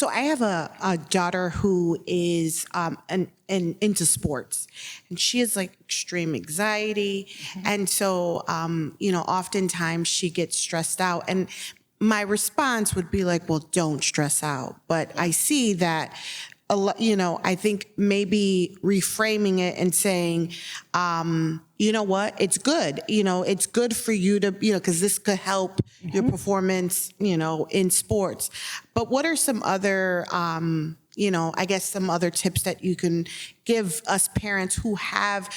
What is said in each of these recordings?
So I have a daughter who is into sports, and she has like extreme anxiety. And so, oftentimes she gets stressed out. And my response would be like, well, don't stress out. But I see that I think maybe reframing it and saying, you know what, it's good. It's good for you to, because this could help your performance, in sports. But what are some other, I guess some other tips that you can give us parents who have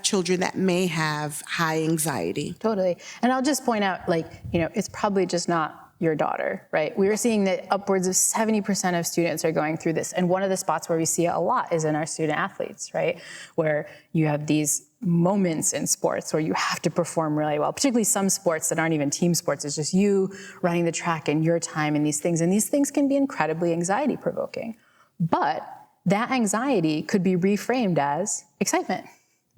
children that may have high anxiety? Totally. And I'll just point out, it's probably just not your daughter, right? We are seeing that upwards of 70% of students are going through this. And one of the spots where we see it a lot is in our student athletes, right? Where you have these moments in sports where you have to perform really well, particularly some sports that aren't even team sports. It's just you running the track in your time and these things. And these things can be incredibly anxiety provoking. But that anxiety could be reframed as excitement.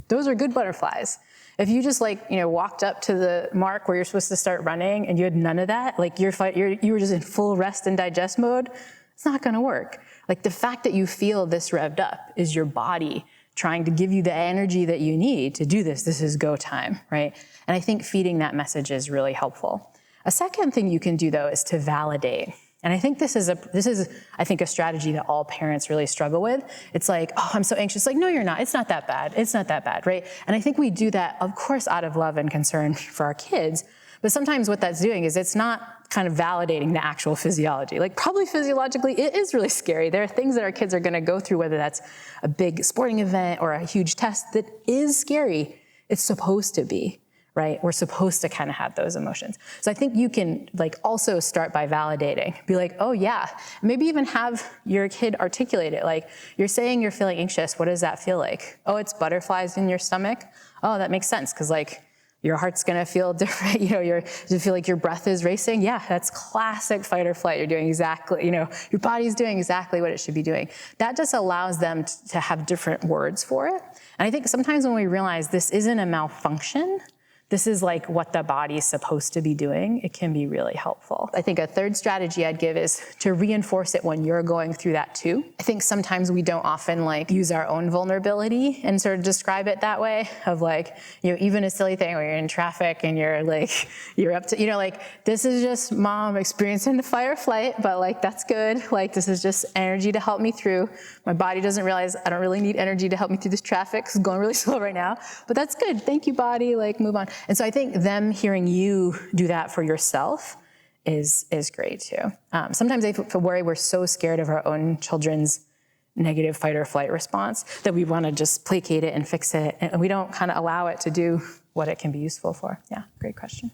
Those are good butterflies. If you just walked up to the mark where you're supposed to start running and you had none of that, you were just in full rest and digest mode, it's not gonna work. Like the fact that you feel this revved up is your body trying to give you the energy that you need to do this. This is go time, right? And I think feeding that message is really helpful. A second thing you can do though is to validate. And I think this is a strategy that all parents really struggle with. It's like, oh, I'm so anxious. Like, no, you're not. It's not that bad. It's not that bad, right? And I think we do that, of course, out of love and concern for our kids. But sometimes what that's doing is it's not kind of validating the actual physiology. Like probably physiologically, it is really scary. There are things that our kids are gonna go through, whether that's a big sporting event or a huge test that is scary. It's supposed to be. Right? We're supposed to kind of have those emotions. So I think you can also start by validating. Be like, oh yeah, maybe even have your kid articulate it. Like you're saying you're feeling anxious. What does that feel like? Oh, it's butterflies in your stomach. Oh, that makes sense. Cause your heart's gonna feel different. You feel like your breath is racing. Yeah, that's classic fight or flight. You're doing exactly, your body's doing exactly what it should be doing. That just allows them to have different words for it. And I think sometimes when we realize this isn't a malfunction, this is what the body's supposed to be doing, it can be really helpful. I think a third strategy I'd give is to reinforce it when you're going through that too. I think sometimes we don't often use our own vulnerability and sort of describe it that way of even a silly thing where you're in traffic and you're up to, this is just mom experiencing the fight or flight, but that's good. This is just energy to help me through. My body doesn't realize I don't really need energy to help me through this traffic. It's going really slow right now, but that's good. Thank you, body, move on. And so I think them hearing you do that for yourself is great too. Sometimes I worry we're so scared of our own children's negative fight or flight response that we want to just placate it and fix it. And we don't kind of allow it to do what it can be useful for. Yeah, great question.